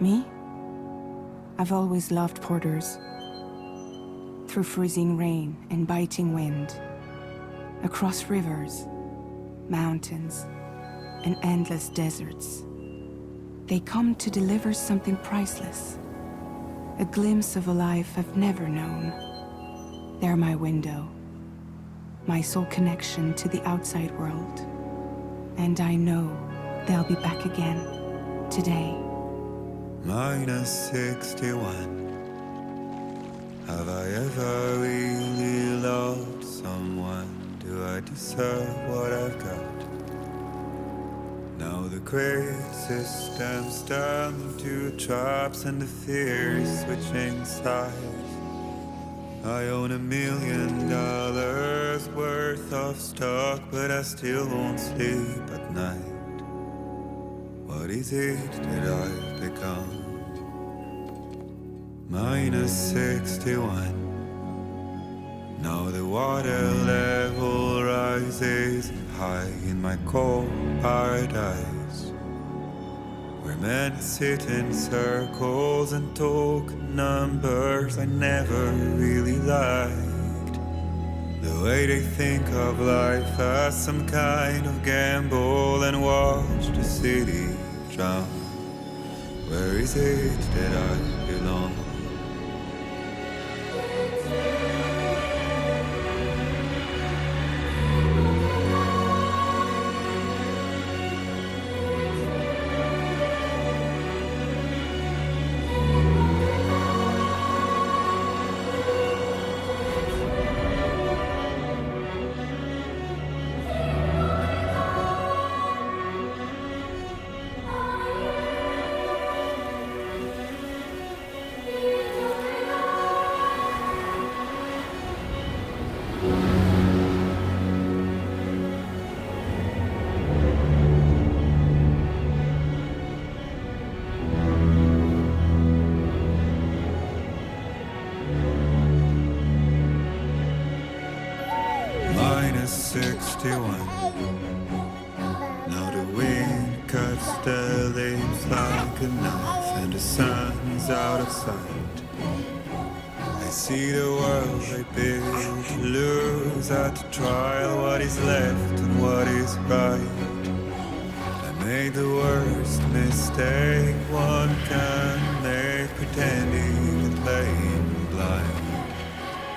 Me? I've always loved porters. Through freezing rain and biting wind, across rivers, mountains, and endless deserts, they come to deliver something priceless. A glimpse of a life I've never known. They're my window, my sole connection to the outside world. And I know they'll be back again, today. Minus 61. Have I ever really loved someone? Do I deserve what I've got? Now the great system's turned to traps and the fear is switching sides. I own $1 million worth of stock, but I still won't sleep at night. What is it that I've become? Minus 61. Now the water level rises high in my cold paradise, where men sit in circles and talk numbers I never really liked. The way they think of life as some kind of gamble and watch the city drown. Where is it that I belong? Minus 61. Now the wind cuts the leaves like a knife and the sun is out of sight. I see the world I built to lose at the trial, what is left and what is right. I made the worst mistake one can make, pretending and playing blind.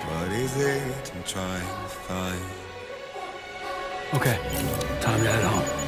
What is it I'm trying to find? Okay, time to head home.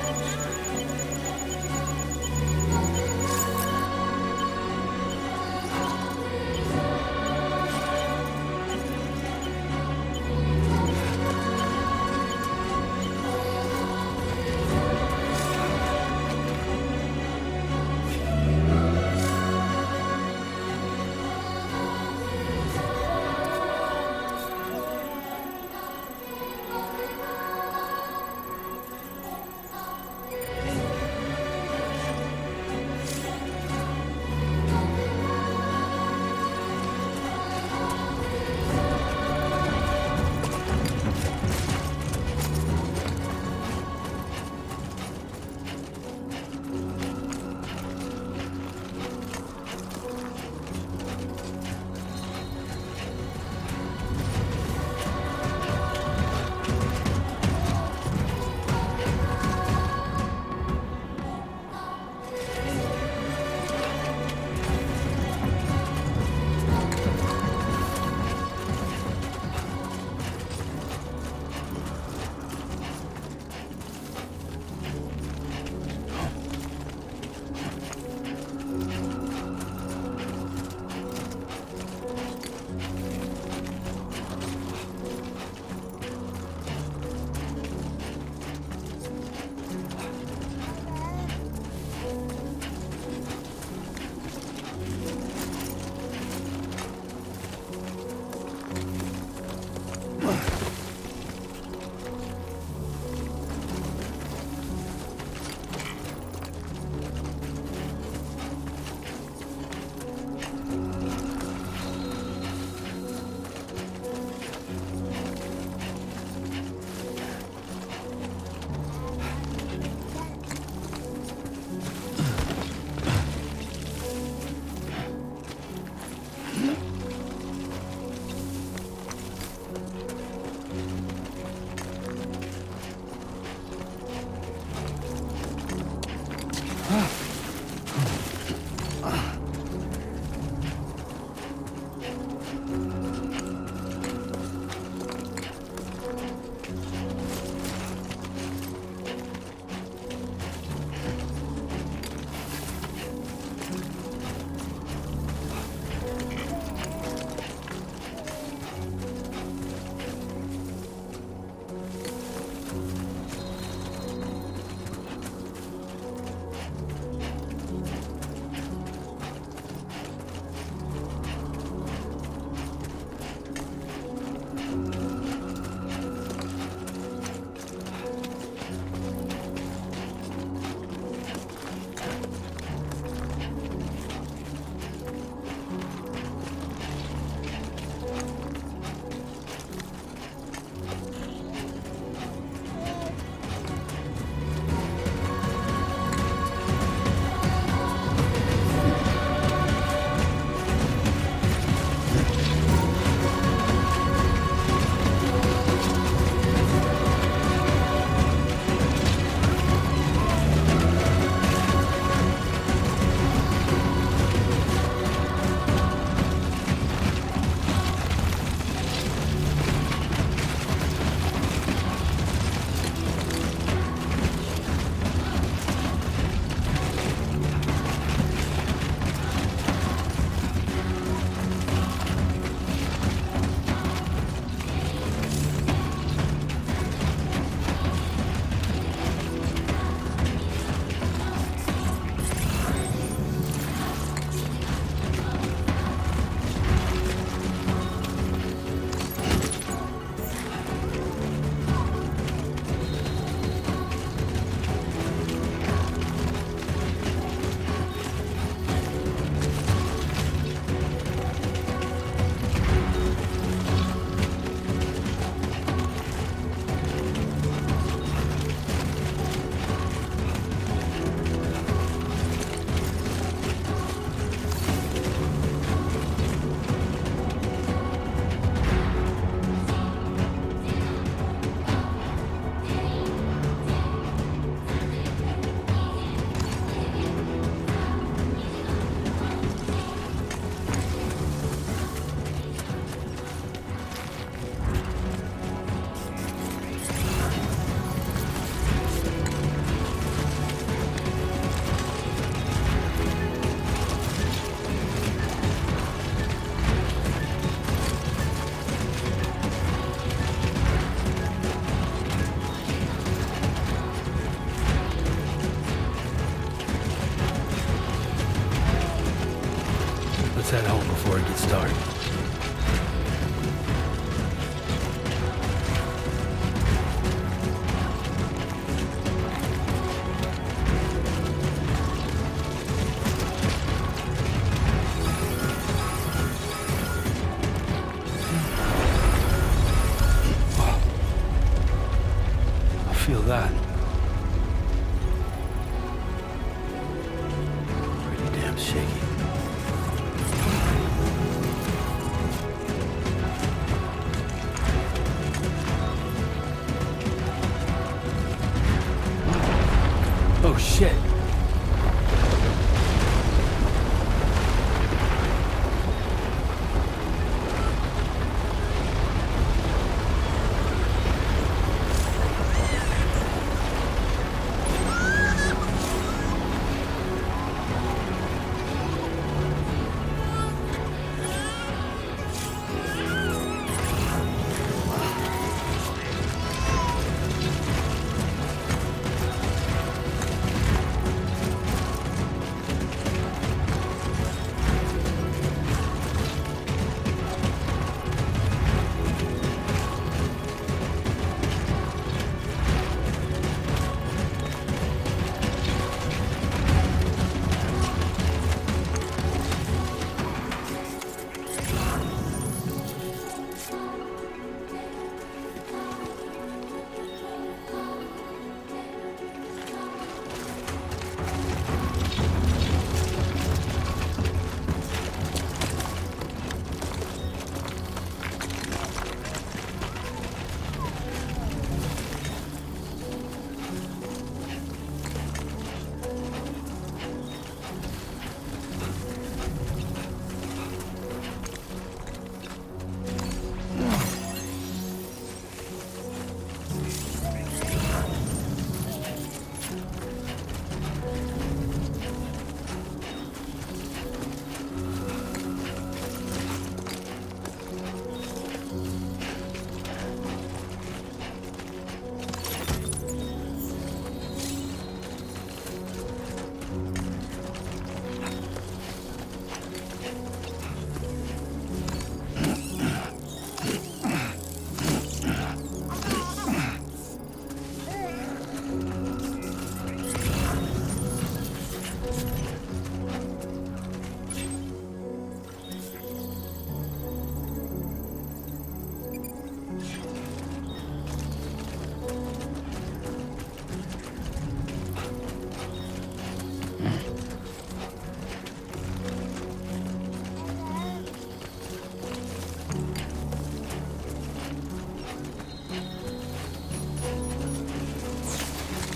Let's head home before it gets dark. I feel that. Pretty damn shaky. Oh shit!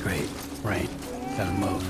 Great. Rain. Gotta move.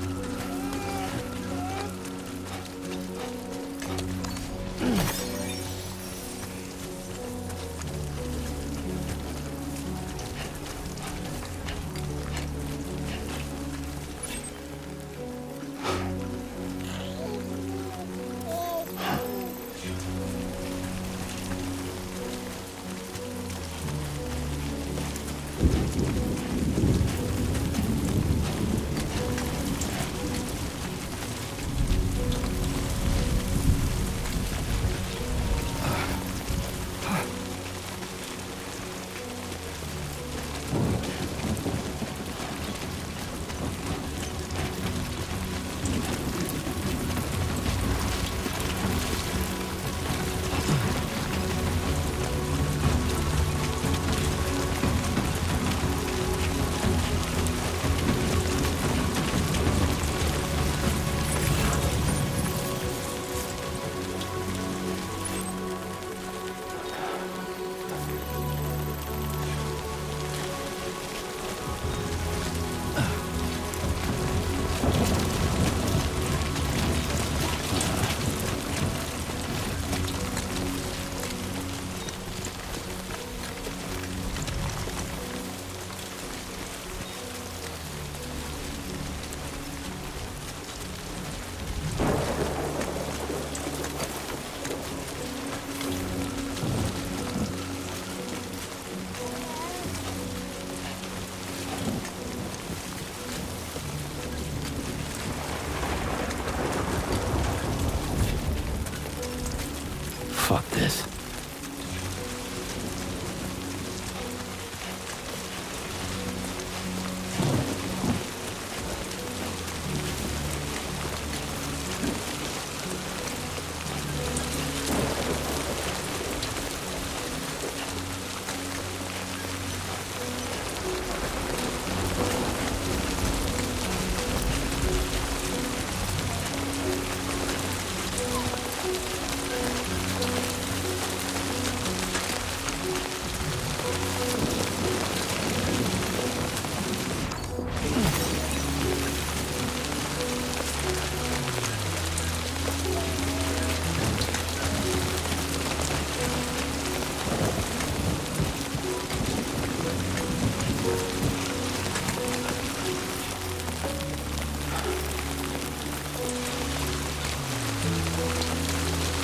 Fuck this.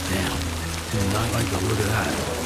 Damn. Not like the look of that.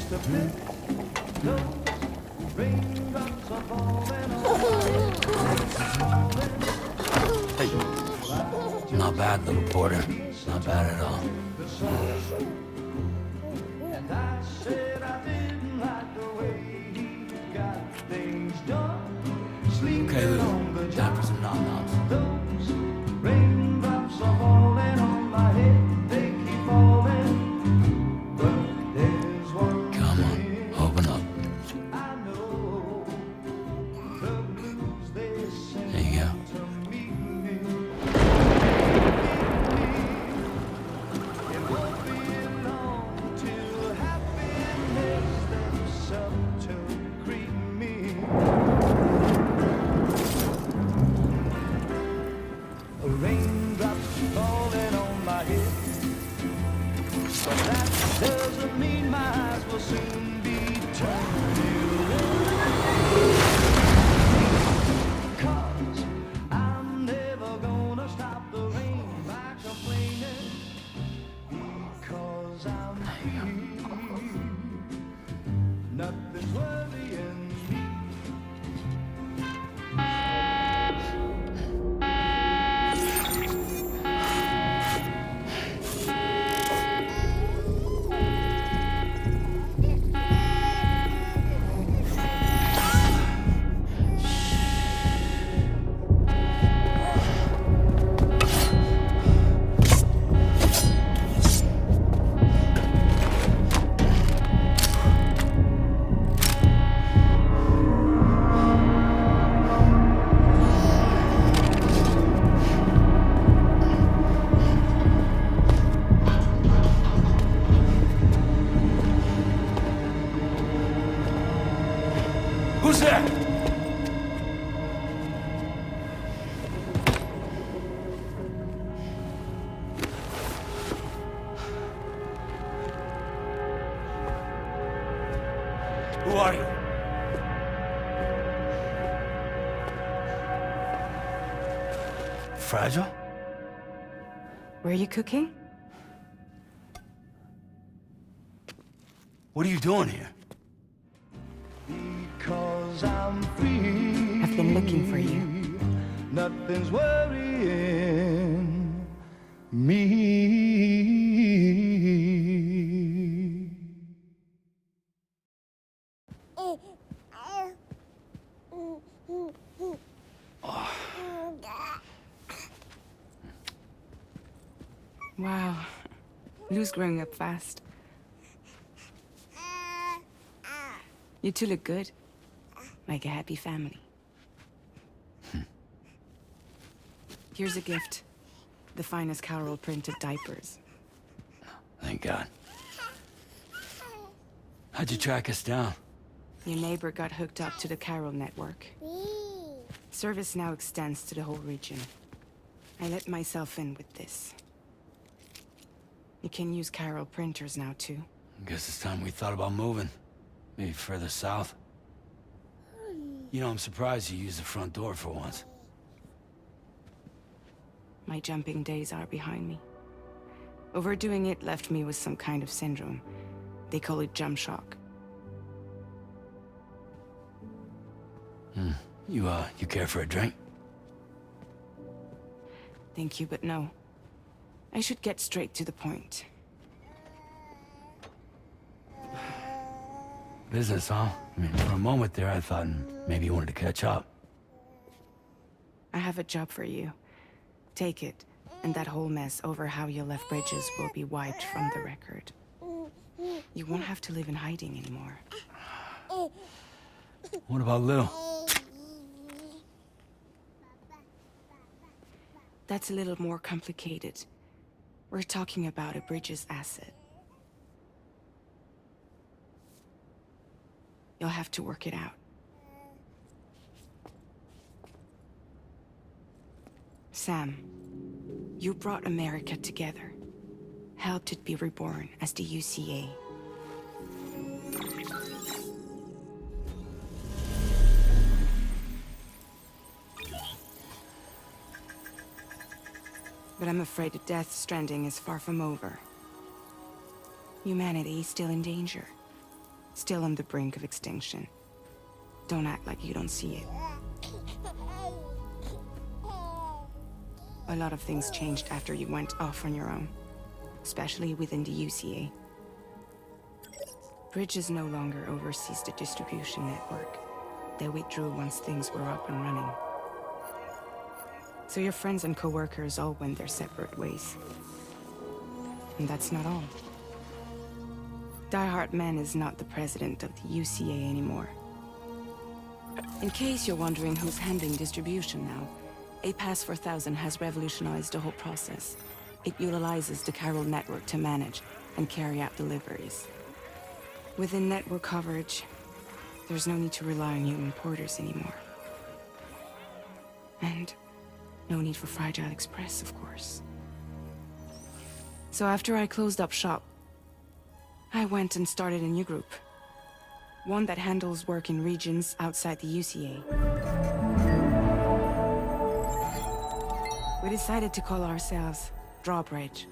Hey. Not bad, little porter. Not bad at all. Okay, Lou. Time for some nom-noms. Come on, open up. There you go. Who's there? Who are you? Fragile? Were you cooking? What are you doing here? Because I'm free. I've been looking for you. Nothing's worrying me. Wow. Lou's growing up fast. You two look good. Like a happy family. Here's a gift. The finest Carol printed diapers. Thank God. How'd you track us down? Your neighbor got hooked up to the Carol network. Service now extends to the whole region. I let myself in with this. You can use Carol printers now, too. Guess it's time we thought about moving. Maybe further south. You know, I'm surprised you used the front door for once. My jumping days are behind me. Overdoing it left me with some kind of syndrome. They call it jump shock. You care for a drink? Thank you, but no. I should get straight to the point. Business, huh? I mean, for a moment there, I thought maybe you wanted to catch up. I have a job for you. Take it, and that whole mess over how you left Bridges will be wiped from the record. You won't have to live in hiding anymore. What about Lil? That's a little more complicated. We're talking about a Bridges asset. You'll have to work it out. Sam, you brought America together. Helped it be reborn as the UCA. But I'm afraid the death stranding is far from over. Humanity is still in danger. Still on the brink of extinction. Don't act like you don't see it. A lot of things changed after you went off on your own, especially within the UCA. Bridges no longer oversees the distribution network. They withdrew once things were up and running. So your friends and co-workers all went their separate ways. And that's not all. Die Hard Man is not the president of the UCA anymore. In case you're wondering who's handling distribution now, a Pass 4000 has revolutionized the whole process. It utilizes the chiral network to manage and carry out deliveries. Within network coverage, there's no need to rely on human porters anymore. And no need for Fragile Express, of course. So after I closed up shop, I went and started a new group. One that handles work in regions outside the UCA. We decided to call ourselves Drawbridge.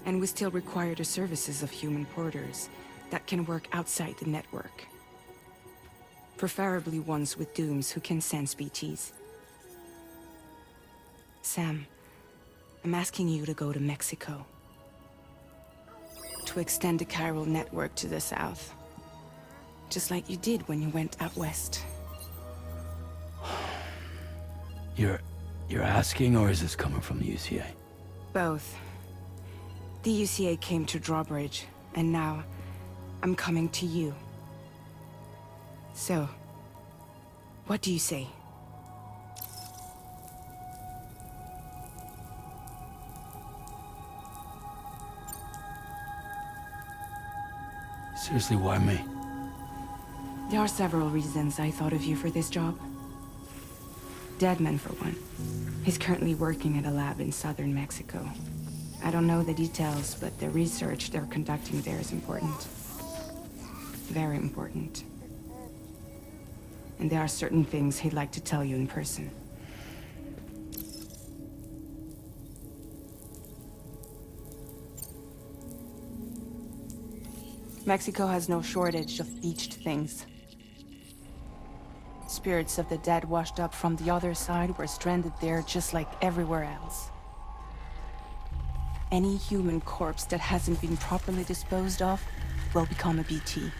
And we still require the services of human porters that can work outside the network. Preferably ones with dooms who can sense BTs. Sam, I'm asking you to go to Mexico. To extend the chiral network to the south. Just like you did when you went out west. You're asking, or is this coming from the UCA? Both. The UCA came to Drawbridge, and now I'm coming to you. So, what do you say? Seriously, why me? There are several reasons I thought of you for this job. Deadman, for one. He's currently working at a lab in southern Mexico. I don't know the details, but the research they're conducting there is important. Very important. And there are certain things he'd like to tell you in person. Mexico has no shortage of beached things. Spirits of the dead washed up from the other side were stranded there just like everywhere else. Any human corpse that hasn't been properly disposed of will become a BT.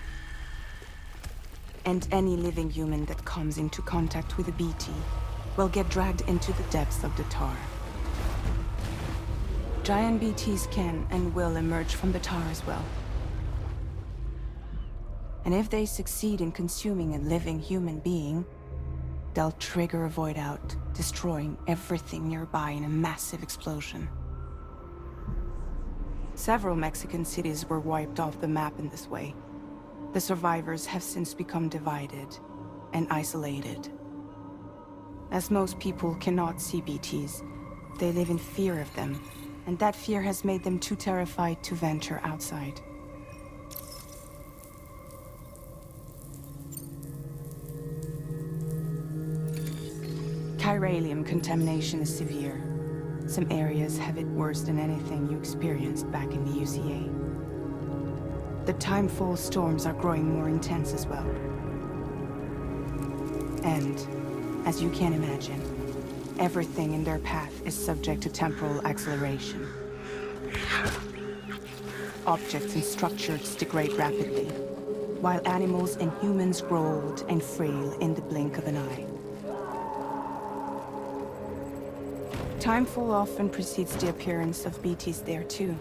And any living human that comes into contact with a BT will get dragged into the depths of the tar. Giant BTs can and will emerge from the tar as well. And if they succeed in consuming a living human being, they'll trigger a void out, destroying everything nearby in a massive explosion. Several Mexican cities were wiped off the map in this way. The survivors have since become divided and isolated. As most people cannot see BTs, they live in fear of them, and that fear has made them too terrified to venture outside. Chiralium contamination is severe. Some areas have it worse than anything you experienced back in the UCA. The timefall storms are growing more intense as well. And, as you can imagine, everything in their path is subject to temporal acceleration. Objects and structures degrade rapidly, while animals and humans grow old and frail in the blink of an eye. Timefall often precedes the appearance of BTs there too.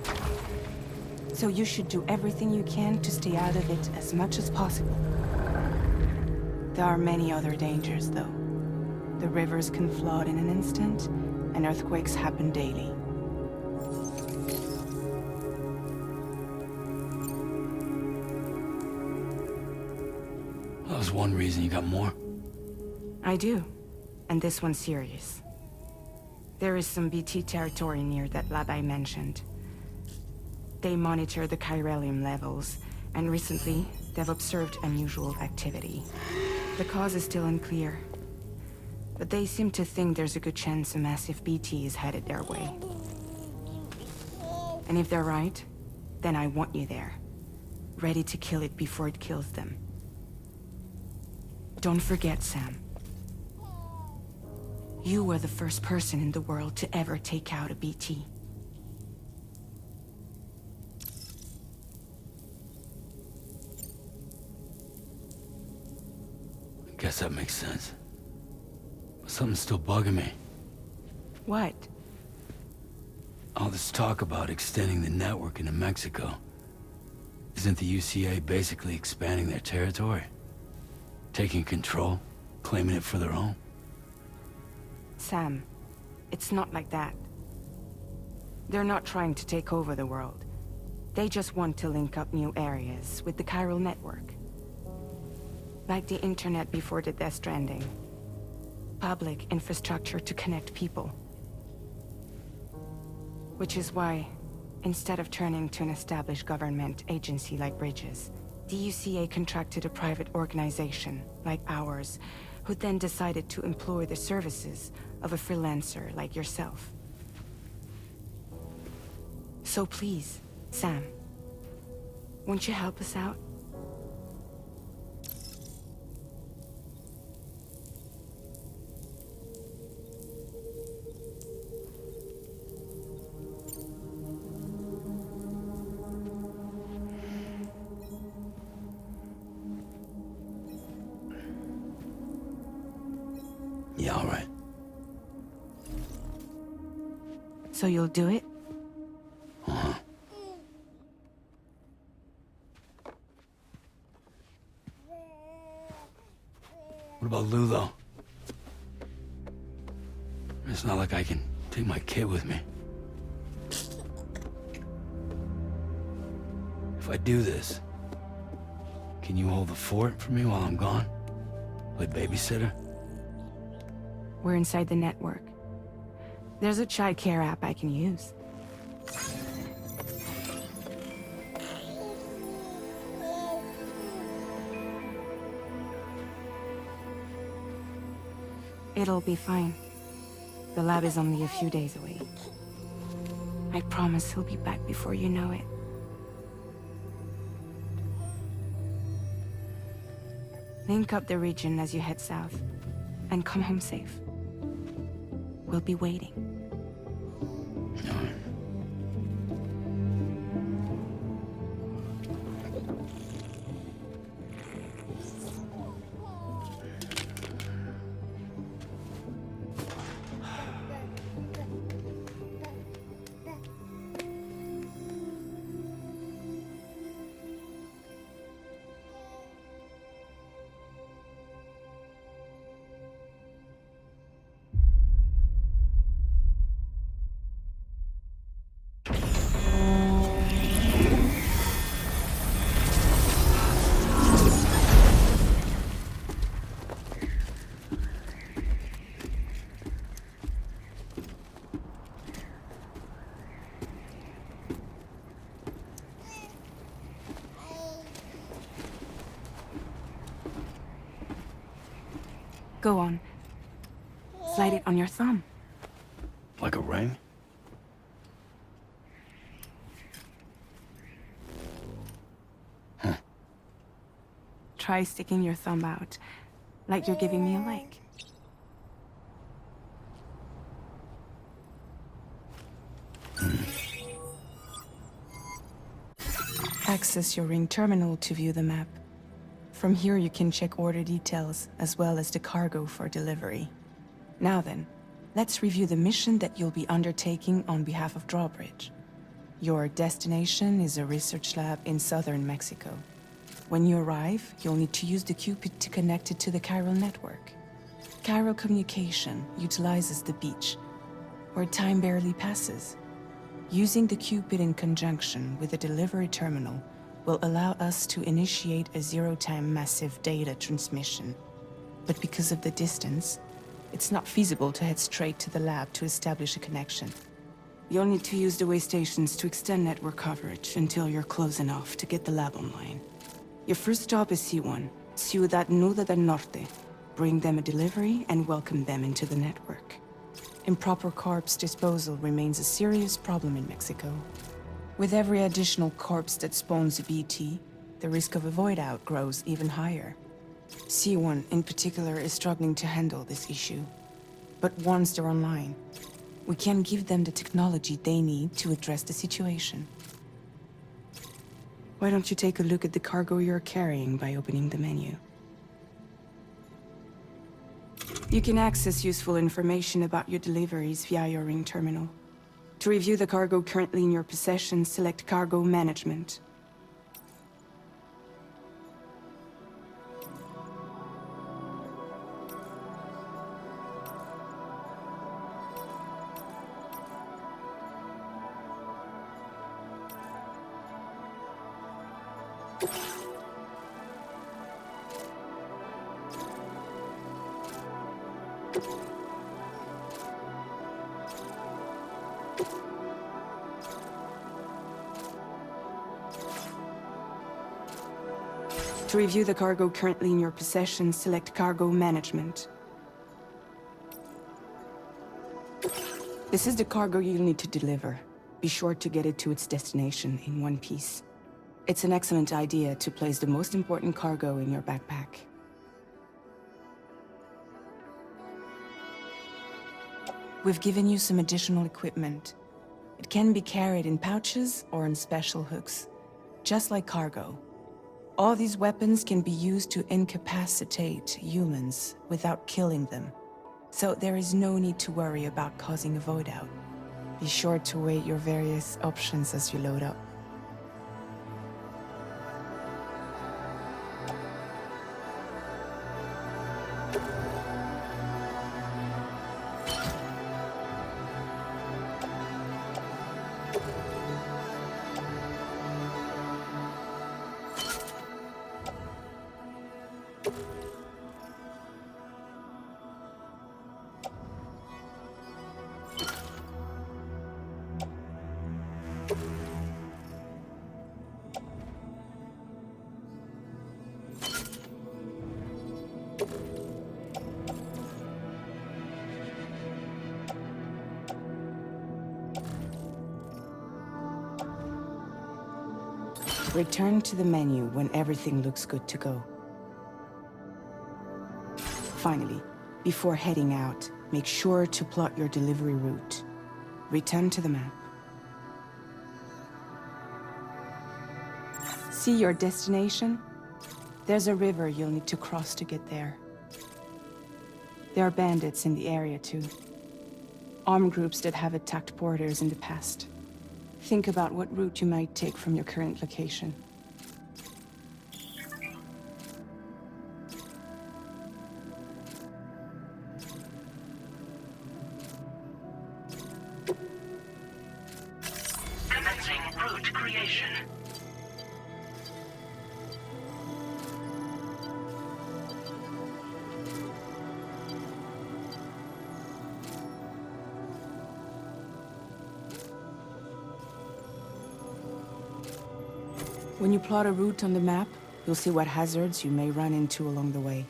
So you should do everything you can to stay out of it as much as possible. There are many other dangers though. The rivers can flood in an instant, and earthquakes happen daily. That was one reason you got more. I do, and this one's serious. There is some BT territory near that lab I mentioned. They monitor the chiralium levels, and recently, they've observed unusual activity. The cause is still unclear, but they seem to think there's a good chance a massive BT is headed their way. And if they're right, then I want you there. ready to kill it before it kills them. Don't forget, Sam. You were the first person in the world to ever take out a BT. I guess that makes sense. But something's still bugging me. What? All this talk about extending the network into Mexico. Isn't the UCA basically expanding their territory? Taking control? Claiming it for their own? Sam, it's not like that. They're not trying to take over the world. They just want to link up new areas with the chiral network. Like the internet before the Death Stranding. Public infrastructure to connect people. Which is why, instead of turning to an established government agency like Bridges, the UCA contracted a private organization, like ours, who then decided to employ the services of a freelancer like yourself. So please, Sam, won't you help us out? Yeah, all right. So you'll do it? Uh-huh. What about Lou, though? It's not like I can take my kid with me. If I do this, can you hold the fort for me while I'm gone? Play babysitter? We're inside the network. There's a child care app I can use. It'll be fine. The lab is only a few days away. I promise he'll be back before you know it. Link up the region as you head south, and come home safe. We'll be waiting. All right. Go on. Slide it on your thumb. Like a ring? Huh. Try sticking your thumb out, like you're giving me a like. Access your ring terminal to view the map. From here you can check order details, as well as the cargo for delivery. Now then, let's review the mission that you'll be undertaking on behalf of Drawbridge. Your destination is a research lab in southern Mexico. When you arrive, you'll need to use the Cupid to connect it to the chiral network. Chiral communication utilizes the beach, where time barely passes. Using the Cupid in conjunction with the delivery terminal will allow us to initiate a zero-time massive data transmission. But because of the distance, it's not feasible to head straight to the lab to establish a connection. You'll need to use the way stations to extend network coverage until you're close enough to get the lab online. Your first stop is C1, Ciudad Nuda del Norte. Bring them a delivery and welcome them into the network. Improper corpse disposal remains a serious problem in Mexico. With every additional corpse that spawns a BT, the risk of a void out grows even higher. C1 in particular is struggling to handle this issue. But once they're online, we can give them the technology they need to address the situation. Why don't you take a look at the cargo you're carrying by opening the menu? You can access useful information about your deliveries via your ring terminal. To review the cargo currently in your possession, select Cargo Management. To review the cargo currently in your possession, select Cargo Management. This is the cargo you'll need to deliver. Be sure to get it to its destination in one piece. It's an excellent idea to place the most important cargo in your backpack. We've given you some additional equipment. It can be carried in pouches or on special hooks, just like cargo. All these weapons can be used to incapacitate humans without killing them. So there is no need to worry about causing a void out. Be sure to weigh your various options as you load up. Return to the menu when everything looks good to go. Finally, before heading out, make sure to plot your delivery route. Return to the map. See your destination? There's a river you'll need to cross to get there. There are bandits in the area too. Armed groups that have attacked porters in the past. Think about what route you might take from your current location. Commencing route creation. When you plot a route on the map, you'll see what hazards you may run into along the way.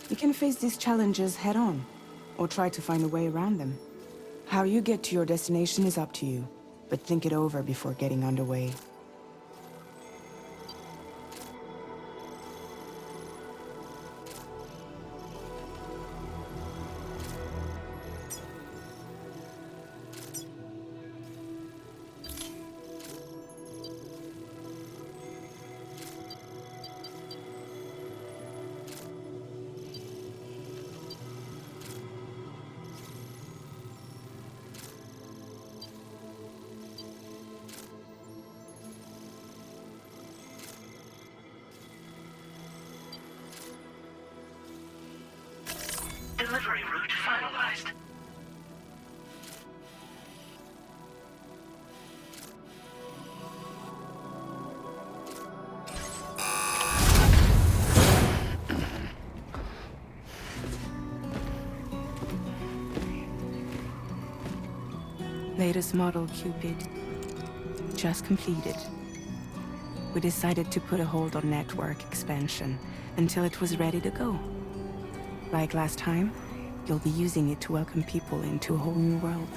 You can face these challenges head-on, or try to find a way around them. How you get to your destination is up to you, but think it over before getting underway. Delivery route finalized. Latest model Cupid. Just completed. We decided to put a hold on network expansion until it was ready to go. Like last time, you'll be using it to welcome people into a whole new world.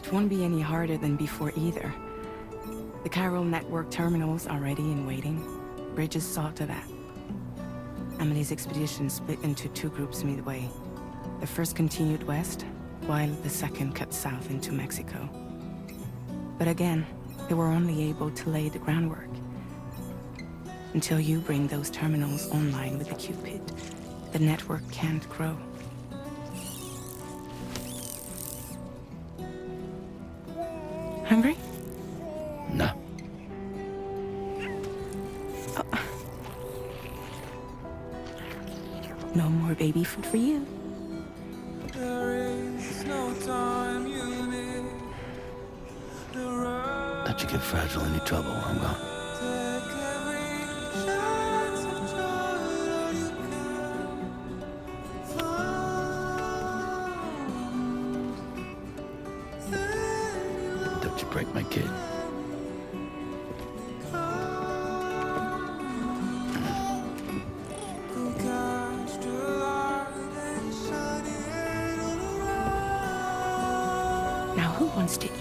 It won't be any harder than before either. The Carroll network terminal's already in waiting. Bridges saw to that. Emily's expedition split into two groups midway. The first continued west, while the second cut south into Mexico. But again, they were only able to lay the groundwork. Until you bring those terminals online with the Cupid, the network can't grow. Hungry? No. No more baby food for you. Let you get fragile any trouble while I'm gone. Don't you break my kid. Now who wants to eat?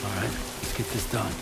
All right, let's get this done.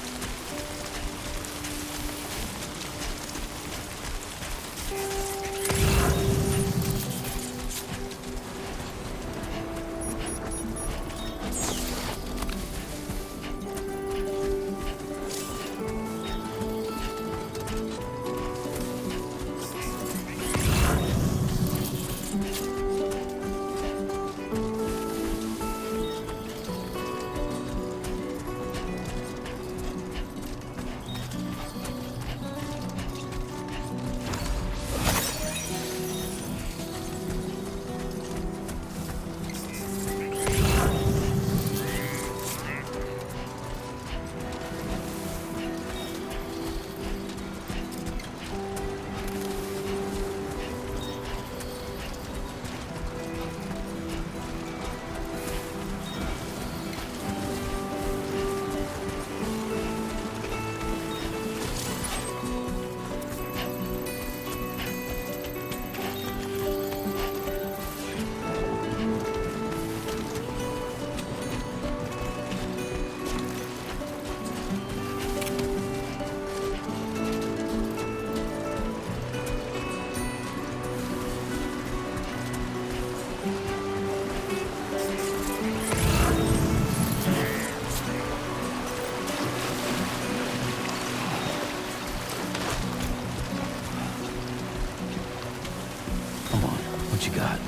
Come on, what you got?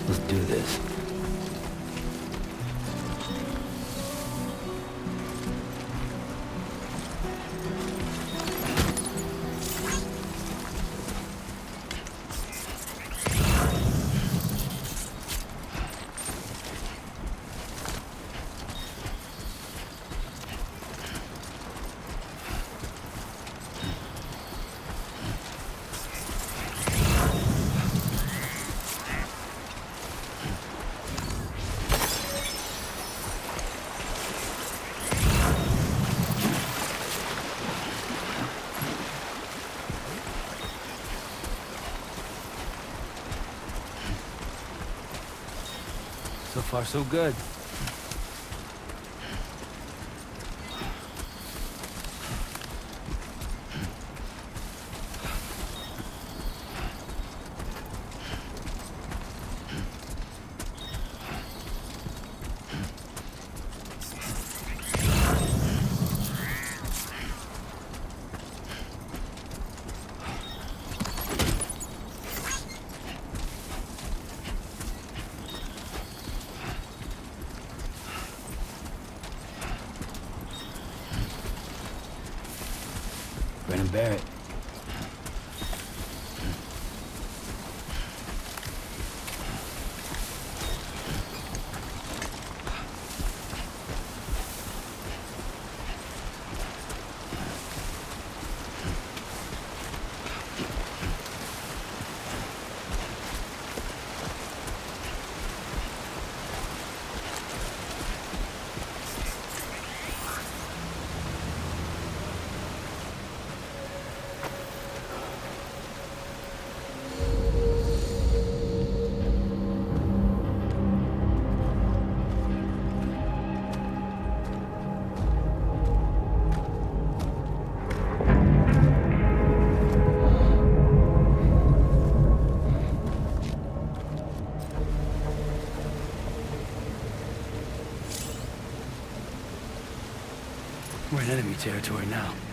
Let's do this. So far, so good. Brennan Barrett. We're in enemy territory now.